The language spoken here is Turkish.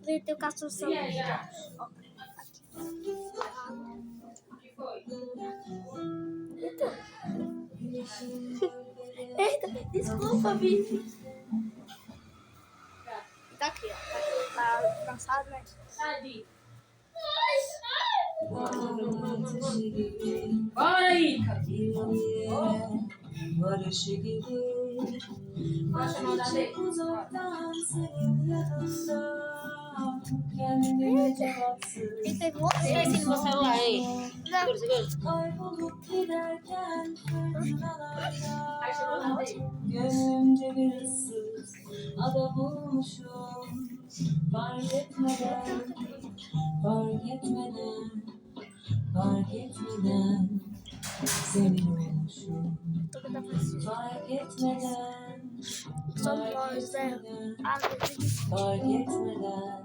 Dito yung kasusunod. Ito. Desculpa, Vivi. Tá aqui, ó. Tá cansado, né? Bora aí, cara. Baixa a mão da lei. E tem você Ensina assim meu celular aí. Não. Segura. Aí chegou na lei. Gönlümce bir ıssız ada bulmuşum. Fark etmeden, fark etmeden, fark etmeden senin olmuşum. Fark etmeden, Somos nós, né? fark etmeden